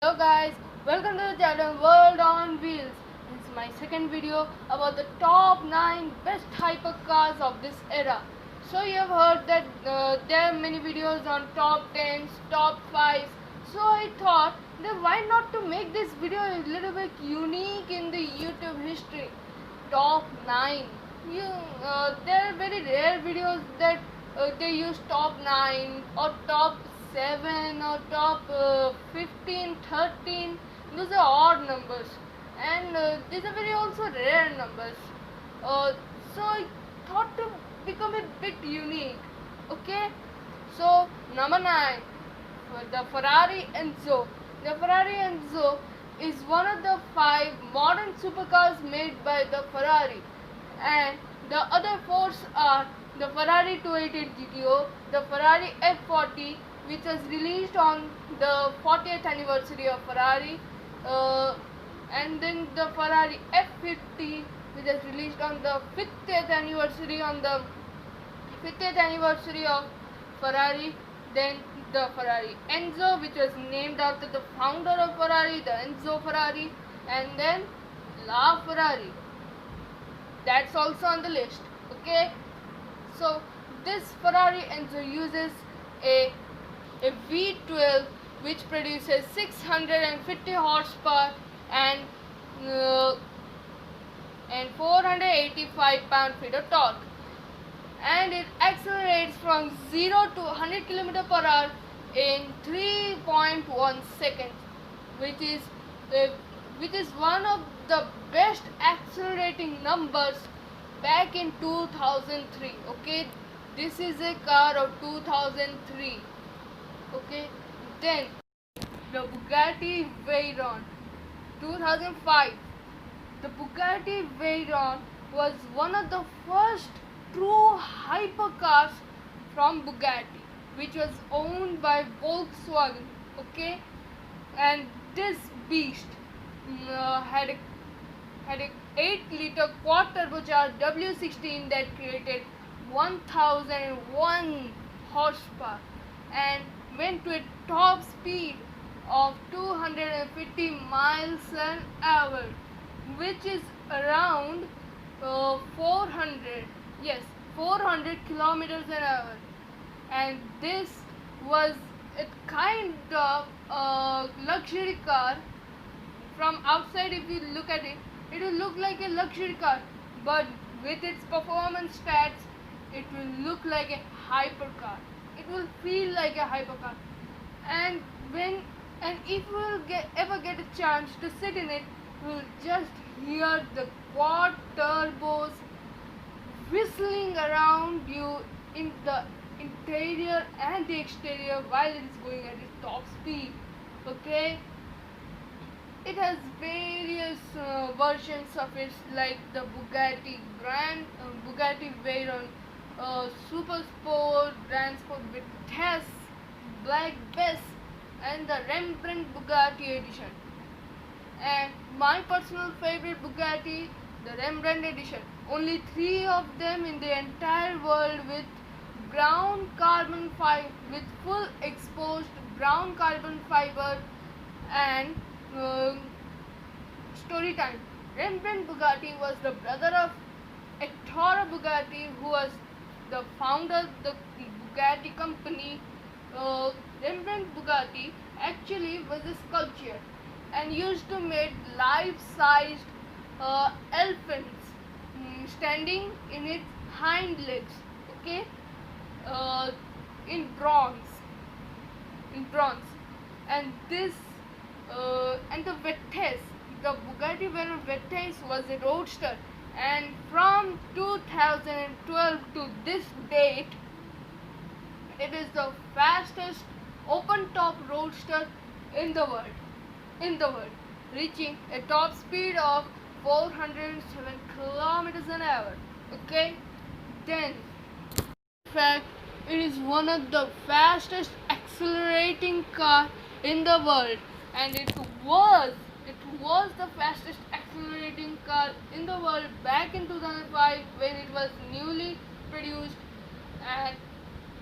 Hello guys, welcome to the channel World on Wheels. This is my second video about the top 9 best hypercars of this era. So you have heard that there are many videos on top 10s, top 5s. So I thought that why not to make this video a little bit unique in the YouTube history. Top 9. There are very rare videos that they use top 9 or top 7 or top 15, 13. Those are odd numbers, and these are very also rare numbers. Uh, so I thought to become a bit unique. Okay, so number 9, the Ferrari Enzo. The Ferrari Enzo is one of the 5 modern supercars made by the Ferrari, and the other 4 are the Ferrari 288 GTO, the Ferrari F40, which was released on the 40th anniversary of Ferrari, and then the Ferrari F50, which was released on the 50th anniversary of Ferrari. Then the Ferrari Enzo, which was named after the founder of Ferrari, the Enzo Ferrari, and then La Ferrari. That's also on the list. Okay, so this Ferrari Enzo uses a V12 which produces 650 horsepower and 485 pound-feet of torque, and it accelerates from 0 to 100 km per hour in 3.1 seconds, which is one of the best accelerating numbers back in 2003. Okay, this is a car of 2003. Okay, then the Bugatti Veyron 2005. The Bugatti Veyron was one of the first true hypercars from Bugatti, which was owned by Volkswagen. Okay, and this beast had a 8-liter quad turbocharged W16 that created 1001 horsepower and went to a top speed of 250 miles an hour, which is around 400 kilometers an hour. And this was a kind of luxury car. From outside, if you look at it, it will look like a luxury car, but with its performance stats, it will look like a hypercar. It will feel like a hypercar. And if you will ever get a chance to sit in it, you will just hear the quad turbos whistling around you in the interior and the exterior while it is going at its top speed. Okay, it has various versions of it, like the Bugatti Veyron, Super Sport, Grand Sport Vitesse, Black Bess, and the Rembrandt Bugatti edition. And my personal favorite Bugatti, the Rembrandt edition. Only 3 of them in the entire world with with full exposed brown carbon fiber. And story time. Rembrandt Bugatti was the brother of Ettore Bugatti, who was the founder of the Bugatti company. Rembrandt Bugatti actually was a sculptor and used to make life-sized elephants standing in its hind legs. Okay, in bronze. And this and the Vitesse, the Bugatti Veyron Vitesse was a roadster, and from 2012 to this date, it is the fastest open-top roadster in the world, reaching a top speed of 407 kilometers an hour. Okay, then in fact, it is one of the fastest accelerating car in the world, and it was the fastest accelerating car in the world back in 2005 when it was newly produced, and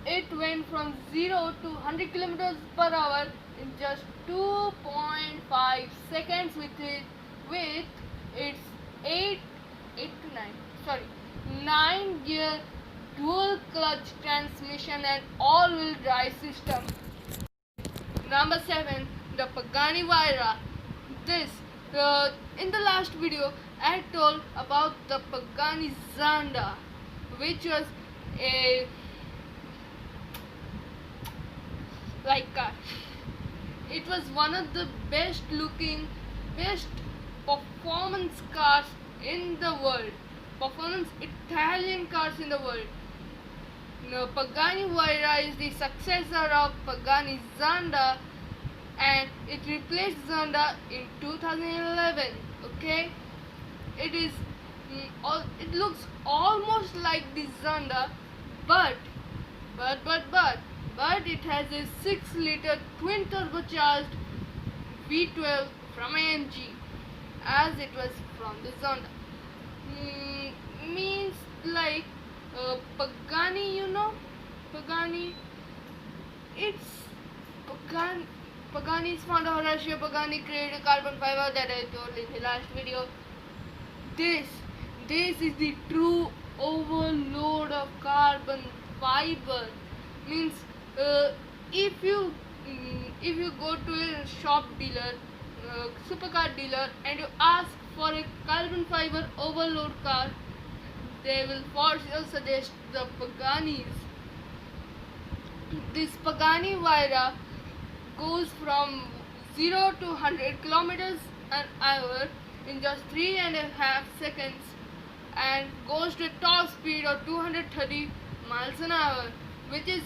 it went from 0 to 100 kilometers per hour in just 2.5 seconds with its 9 gear dual clutch transmission and all-wheel drive system. Number 7, the Pagani Huayra. This in the last video I told about the Pagani Zonda, which was a car. It was one of the best looking, best performance cars in the world. Performance Italian cars in the world. Now, Pagani Huayra is the successor of Pagani Zonda, and it replaced Zonda in 2011. Okay, it looks almost like the Zonda, but it has a 6-liter twin turbocharged V12 from AMG, as it was from the Zonda. Means like Pagani, Pagani. Pagani is founder Horacio Pagani created carbon fiber that I told in the last video. This is the true overload of carbon fiber. Means if you go to a shop dealer, supercar dealer, and you ask for a carbon fiber overload car, they will for sure suggest the Paganis. This Pagani Huayra goes from 0 to 100 kilometers an hour in just 3.5 seconds and goes to a top speed of 230 miles an hour, which is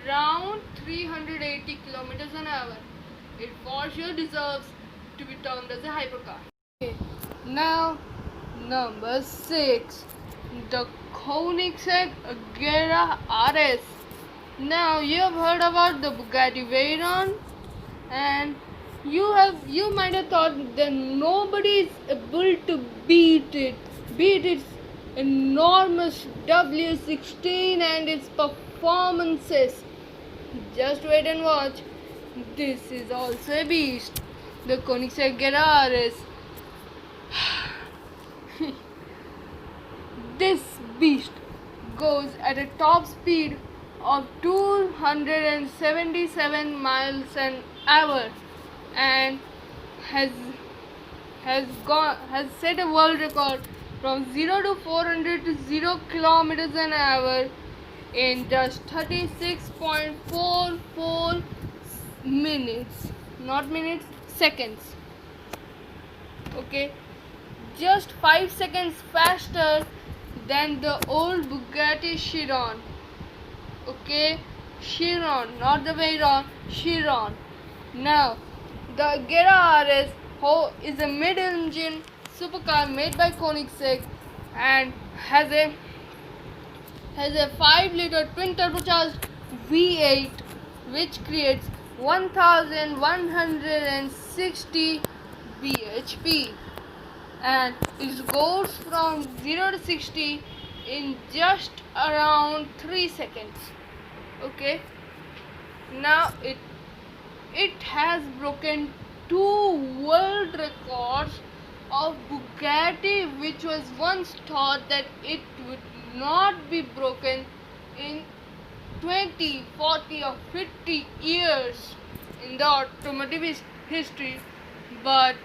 around 380 kilometers an hour. It for sure deserves to be termed as a hypercar. Okay. Now, number 6, the Koenigsegg Agera RS. Now, you have heard about the Bugatti Veyron, and you might have thought that nobody is able to beat its enormous W16 and its performances. Just wait and watch. This is also a beast, the Koenigsegg Agera RS. This beast goes at a top speed of 277 miles an hour and has set a world record from 0 to 400 to 0 kilometers an hour in just 36.44 minutes. Not minutes, seconds. Okay, just 5 seconds faster than the old Bugatti Chiron. Okay, Chiron, not the Veyron, Chiron. Now, the Agera RS is a mid-engine supercar made by Koenigsegg and has a 5-liter twin turbocharged V8, which creates 1160 bhp, and it goes from 0 to 60 in just around 3 seconds. Okay, now it has broken 2 world records of Bugatti, which was once thought that it would not be broken in 20, 40 or 50 years in the automotive history. But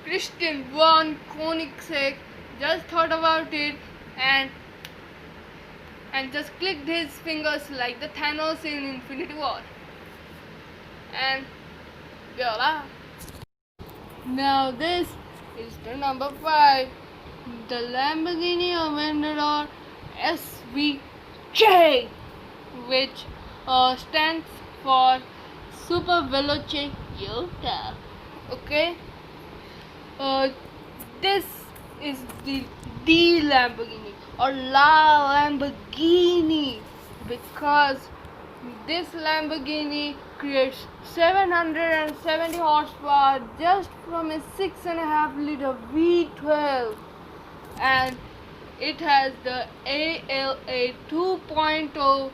Christian von Koenigsegg just thought about it and just clicked his fingers like the Thanos in Infinity War. And voila! Now this is the number 5, the Lamborghini Aventador SVJ, which stands for Super Veloce Yota. Okay, this is the Lamborghini or La Lamborghini, because this Lamborghini creates 770 horsepower just from a 6.5-liter V12, and it has the ALA 2.0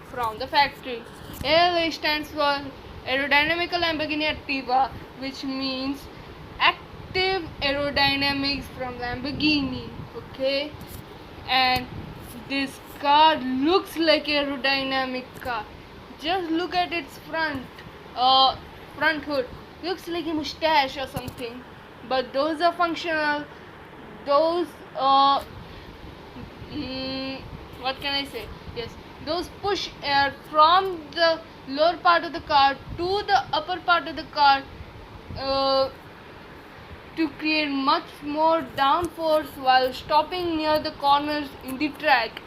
from the factory. ALA stands for aerodynamical Lamborghini Attiva, which means active aerodynamics from Lamborghini. Okay, and this car looks like aerodynamic car. Just look at its front hood. Looks like a mustache or something. But those are functional. Those what can I say? Yes, those push air from the lower part of the car to the upper part of the car to create much more downforce while stopping near the corners in the track.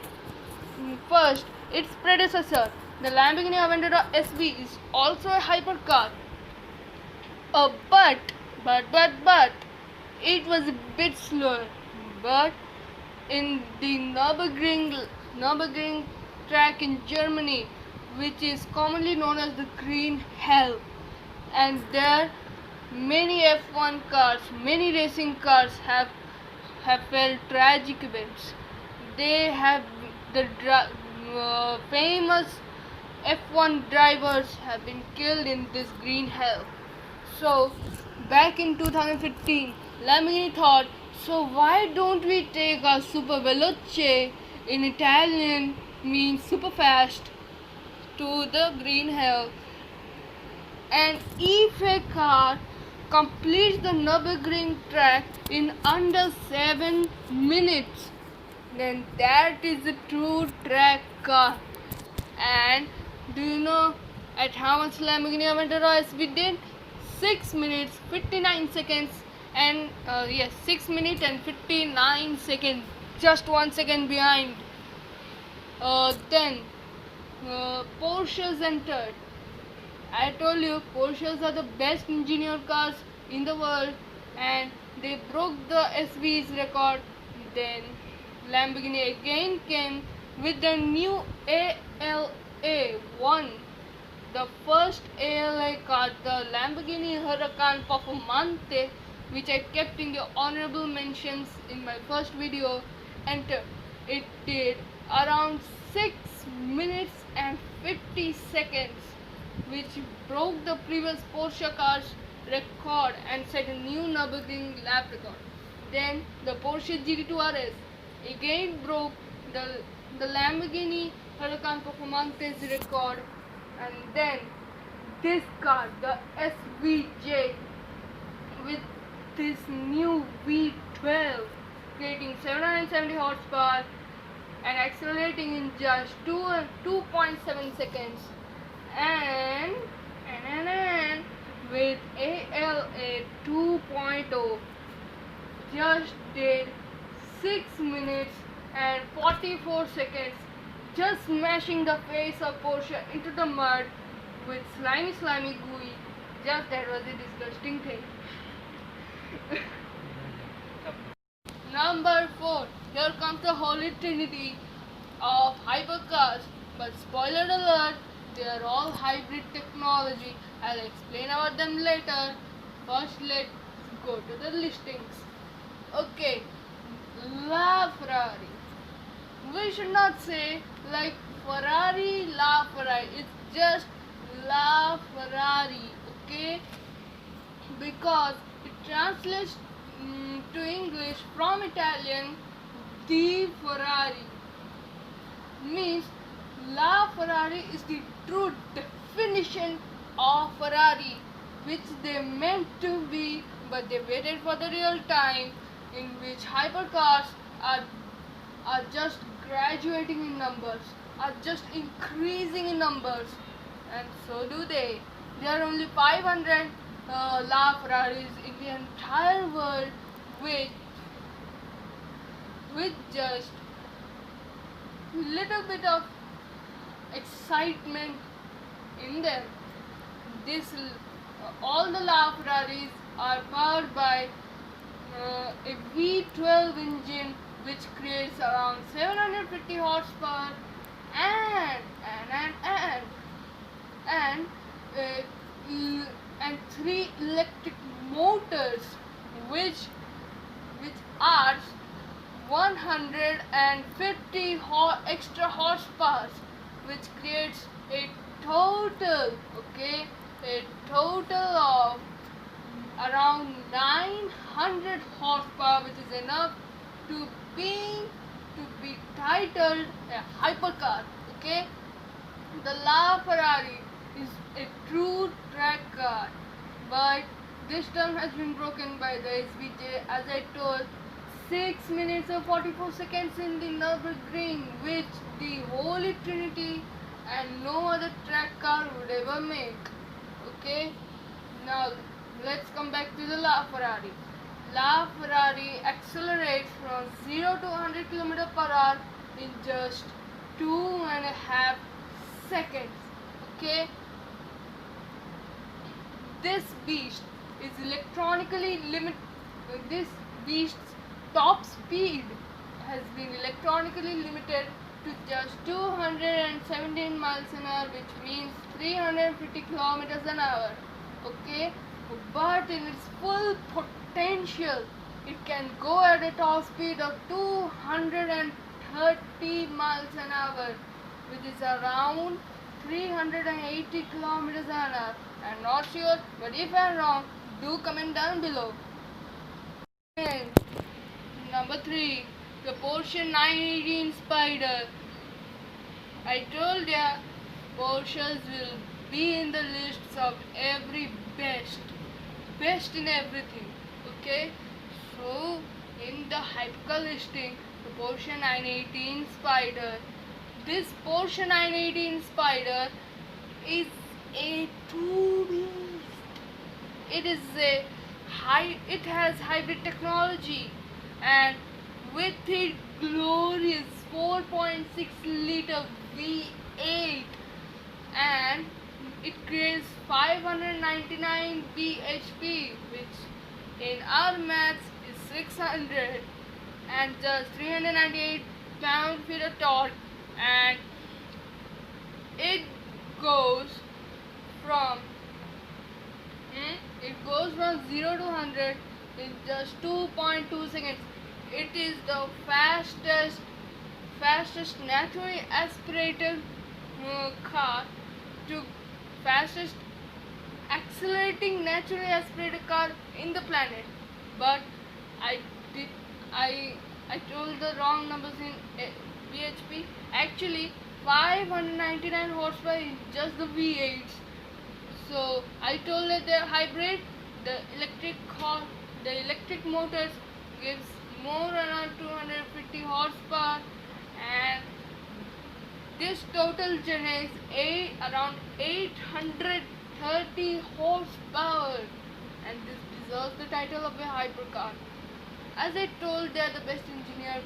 First, its predecessor, the Lamborghini Aventador SV, is also a hypercar. But it was a bit slower. But in the Nürburgring track in Germany, which is commonly known as the Green Hell, and there many F1 cars, many racing cars have felt tragic events. They have the famous F1 drivers have been killed in this Green Hell. So back in 2015, Lamborghini thought, so why don't we take our super veloce, in Italian means super fast, to the Green Hell, and if a car completes the Nürburgring track in under 7 minutes, then that is a true track car. And do you know at how much Lamborghini Aventador SV did? 6 minutes 59 seconds and 6 minutes and 59 seconds, just 1 second behind. Then Porsches entered. I told you Porsches are the best engineered cars in the world, and they broke the SV's record. Then Lamborghini again came with the new ALA 1, the first ALA car, the Lamborghini Huracan Performante, which I kept in the honorable mentions in my first video, entered. It did around 6 minutes and 50 seconds, which broke the previous Porsche car's record and set a new Nürburgring lap record. Then the Porsche GT2 RS again broke the Lamborghini Huracan Performante's record, and then this car, the SVJ, with this new V12, creating 770 horsepower and accelerating in just 2.7 seconds, and with ALA 2.0 just did 6 minutes and 44 seconds, just smashing the face of Porsche into the mud with slimy gooey. Just that was a disgusting thing. Number 4. Here comes the holy trinity of hypercars. But spoiler alert, they are all hybrid technology. I'll explain about them later. First, let's go to the listings. Okay, La Ferrari. We should not say like Ferrari, La Ferrari. It's just La Ferrari, okay? Because it translates to English from Italian, the Ferrari. Means La Ferrari is the true definition of Ferrari, which they meant to be, but they waited for the real time in which hypercars are just graduating in numbers, are just increasing in numbers, and so do they. There are only 500 La Ferraris in the entire world, with just little bit of excitement in them. All the La Ferraris are powered by a V12 engine, which creates around 750 horsepower and 3 electric motors, which adds 150 extra horsepower, which creates a total a total of around 900 horsepower, which is enough to be titled a hypercar. Okay, the LaFerrari is a true track car, but this term has been broken by the SBJ, as I told. 6 minutes and 44 seconds in the Nürburgring, which the Holy Trinity and no other track car would ever make. Okay, now let's come back to the LaFerrari. LaFerrari accelerates from 0 to 100 km per hour in just 2.5 seconds. Okay, this beast is electronically limited. This beast's top speed has been electronically limited to just 217 miles an hour, which means 350 kilometers an hour. Okay, but in its full potential, it can go at a top speed of 230 miles an hour, which is around 380 kilometers an hour. I'm not sure, but if I'm wrong, do comment down below. And number 3, the Porsche 918 Spider. I told ya, Porsches will be in the lists of every best in everything. Okay, so in the hypercar listing, the Porsche 918 Spider. This Porsche 918 Spider is a true beast. It has hybrid technology, and with its glorious 4.6 liter V8, and it creates 599 bhp, which in our maths is 600, and just 398 pound-feet of torque, and it goes from 0 to 100 in just 2.2 seconds. It is the fastest naturally aspirated car to fastest accelerating naturally aspirated car in the planet. But I told the wrong numbers in bhp. Actually, 599 horsepower in just the V8s. So I told that they're hybrid. The electric motors gives more around 250 horsepower, and this total generates around 830 horsepower, and this deserves the title of a hypercar. As I told, they are the best engineered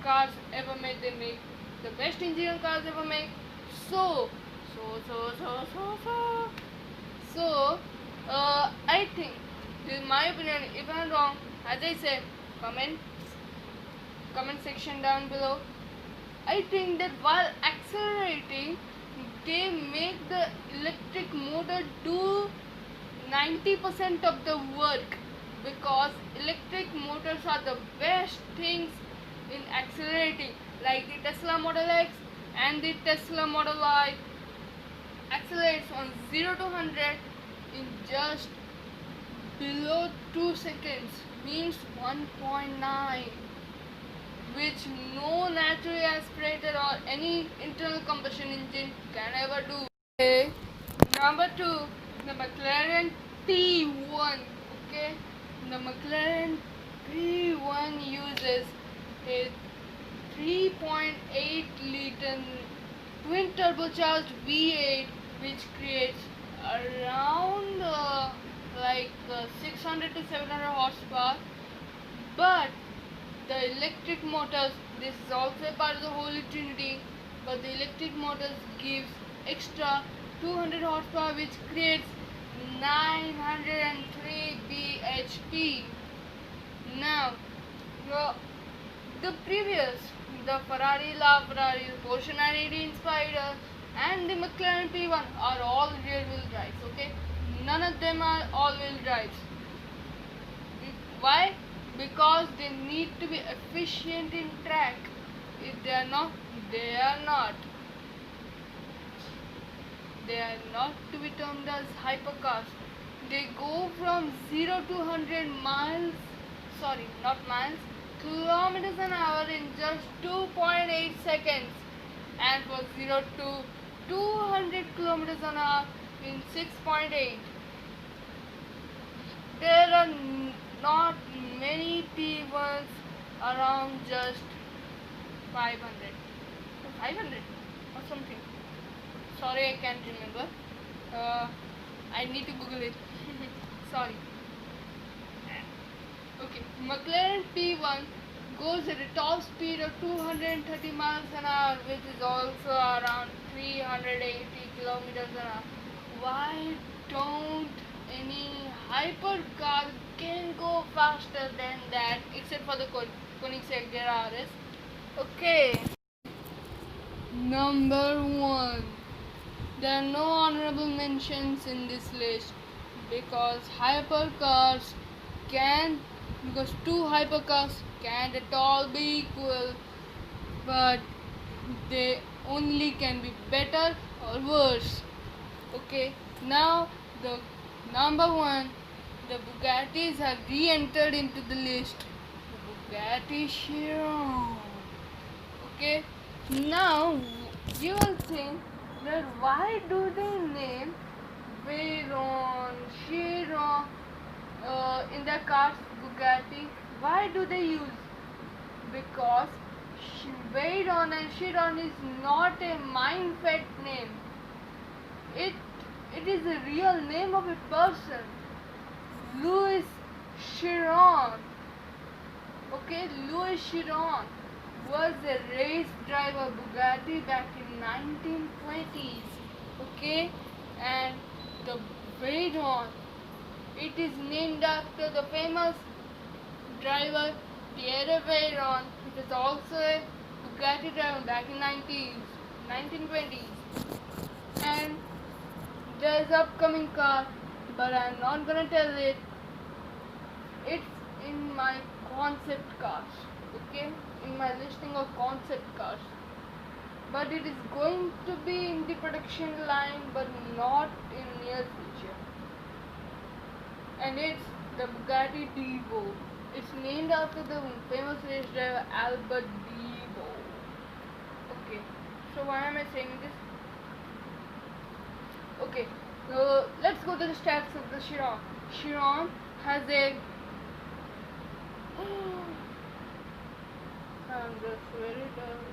cars ever made. They make the best engineered cars ever made. I think, in my opinion, if I'm wrong, as I said, comment section down below. I think that while accelerating, they make the electric motor do 90% of the work, because electric motors are the best things in accelerating, like the Tesla Model X and the Tesla Model Y accelerates from 0 to 100 in just below 2 seconds, means 1.9, which no naturally aspirated or any internal combustion engine can ever do. Okay. Number 2, the McLaren P1. Okay, the McLaren P1 uses a 3.8 liter twin turbocharged V8, which creates around 600 to 700 horsepower. But the electric motors, this is also a part of the Holy Trinity, but the electric motors gives extra 200 horsepower, which creates 903 bhp. Now, the LaFerrari, Porsche 918 Spider, and the McLaren P1 are all rear-wheel drives. Okay, none of them are all-wheel drives. Why? Because they need to be efficient in track. If they are not, they are not. They are not to be termed as hypercars. They go from 0 to 100 miles, sorry, not miles, kilometers an hour in just 2.8 seconds, and for 0 to 200 kilometers an hour in 6.8. There are not many P1s around, just 500. 500 or something. Sorry, I can't remember. I need to Google it. Sorry. Okay, McLaren P1 goes at a top speed of 230 miles an hour, which is also around 380 kilometers an hour. Why don't any hypercar can go faster than that, except for the Koenigsegg RS? Okay. Number 1. There are no honorable mentions in this list because two hypercars can't at all be equal, but they only can be better or worse. Okay, now the number 1, the Bugattis have re-entered into the list. The Bugatti Chiron. Okay, now you will think that why do they name Veyron, Chiron in their cars Bugatti? Why do they use? Because Veyron and Chiron is not a mind-fed name. It is a real name of a person, Louis Chiron. Okay, Louis Chiron was a race driver Bugatti back in 1920s. Okay, and the Veyron, it is named after the famous driver Pierre Veyron, which is also a Bugatti driver back in 1920s. And there's upcoming car, but I'm not gonna tell it. It's in my concept cars. Okay, in my listing of concept cars, but it is going to be in the production line, but not in near future. And it's the Bugatti Divo. It's named after the famous race driver Albert Divo. Okay, so why am I saying this? Okay, let's go to the stats of the Chiron. Chiron has a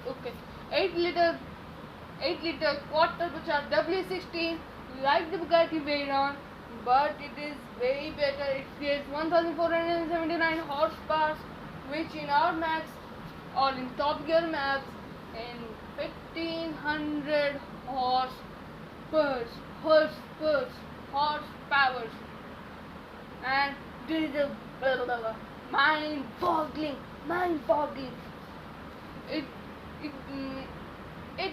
okay, 8 liter quad turbocharged W16, like the Bugatti Veyron, but it is way better. It creates 1479 horsepower, which in our maps or in Top Gear maps in 1500 horsepower, and this is a mind-boggling. It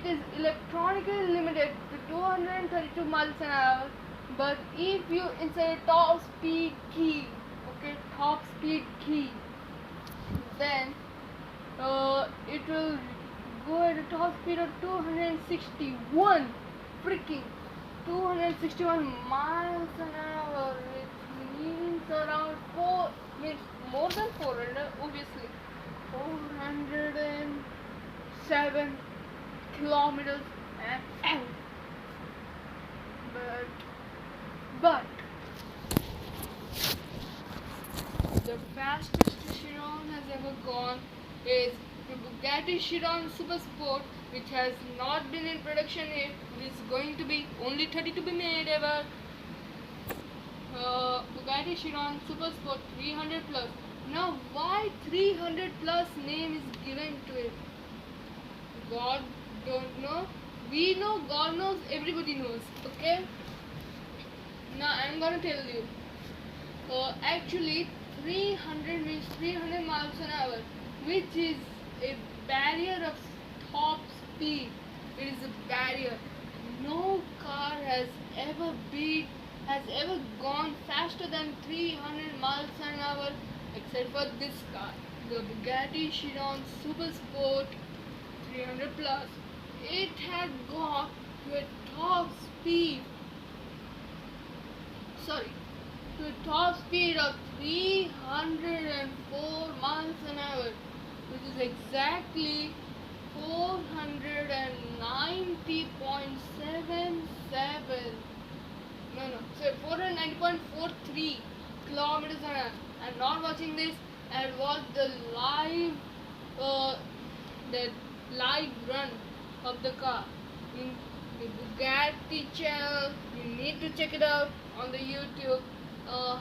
is electronically limited to 232 miles an hour, but if you insert a top speed key, then it will go at a top speed of 261 miles an hour, which means more than 400, obviously 407 kilometers an hour. But the fastest Chiron has ever gone is the Bugatti Chiron Super Sport, which has not been in production yet. It is going to be only 30 to be made ever. Bugatti Chiron Super Sport 300 plus. Now, why 300 plus name is given to it? God don't know. We know, God knows, everybody knows. Okay. Now I'm gonna tell you. Actually, 300 means 300 miles an hour, which is a barrier of top speed. It is a barrier. No car has ever gone faster than 300 miles an hour except for this car, the Bugatti Chiron Super Sport 300 plus. It had got to a top speed. Sorry, to a top speed of 304 miles an hour, which is exactly 490.77. So 490.43 kilometers an hour. I'm not watching this. I watched uh, the live run of the car in the Bugatti channel. You need to check it out on the YouTube. I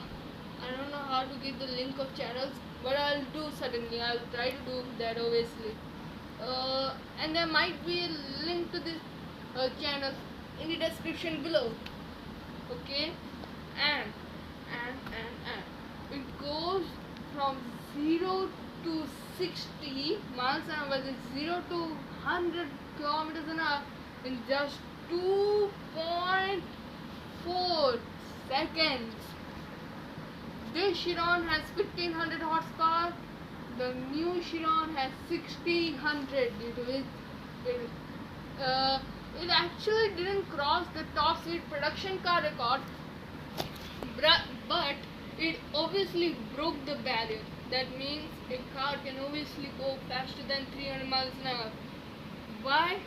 don't know how to give the link of channels, but I'll do certainly. I'll try to do that obviously. And there might be a link to this channel in the description below. Okay, and it goes from 0 to 60 miles an hour, 0 to 100 kilometers an hour in just 2.4 seconds. This Chiron has 1500 horsepower. The new Chiron has 1600, due to which it actually didn't cross the top speed production car record, but it obviously broke the barrier. That means a car can obviously go faster than 300 miles an hour. Why?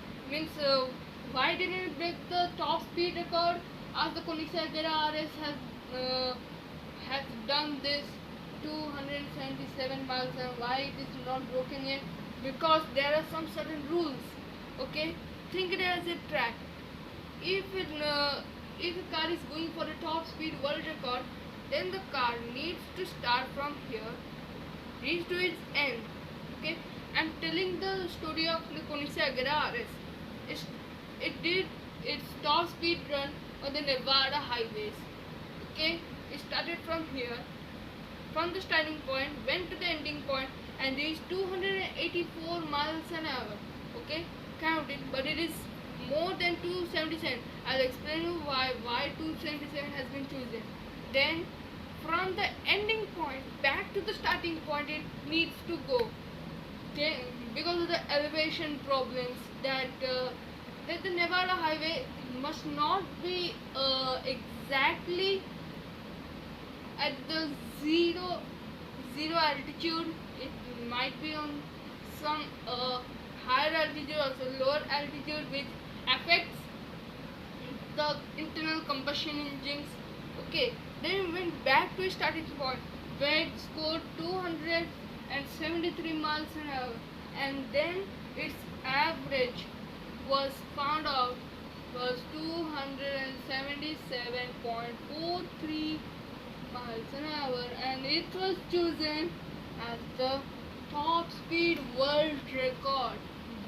Why didn't it break the top speed record? As the Koenigsegg RS has done this 277 miles an hour. Why it is not broken yet? Because there are some certain rules. Okay, think it as a track. If a car is going for a top speed world record, then the car needs to start from here, reach to its end. Okay, I'm telling the story of the Koenigsegg RS. It did its top speed run on the Nevada highways. Okay, it started from here, from the starting point, went to the ending point, and reached 284 miles an hour. Okay, count it, but it is more than 277. I'll explain you why 277 has been chosen. Then from the ending point back to the starting point it needs to go. Then, because of the elevation problems, that the Nevada highway must not be exactly at the zero altitude. It might be on some higher altitude, also lower altitude, which affects the internal combustion engines. Okay, then it went back to its starting point where it scored 273 miles an hour, and then its average was found out was 277.43 miles an hour, and it was chosen as the top speed world record.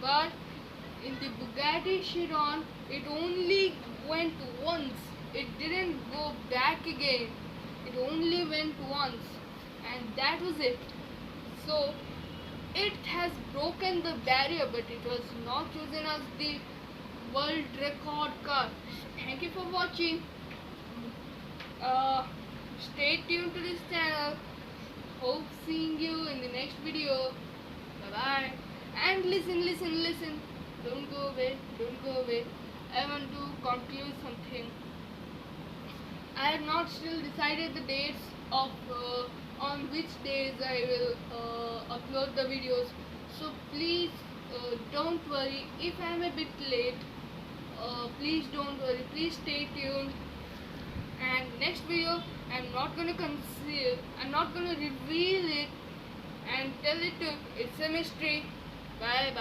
But in the Bugatti Chiron, it only went once. It didn't go back again. It only went once, and that was it. So it has broken the barrier, but it was not chosen as the world record car. Thank you for watching. Stay tuned to this channel. Hope seeing you in the next video. Bye bye. And listen. Don't go away. I want to conclude something. I have not still decided the dates of on which days I will upload the videos. So please don't worry if I am a bit late. Please don't worry. Please stay tuned. And next video, I'm not gonna conceal. I'm not gonna reveal it and tell it to. It's a mystery. Bye.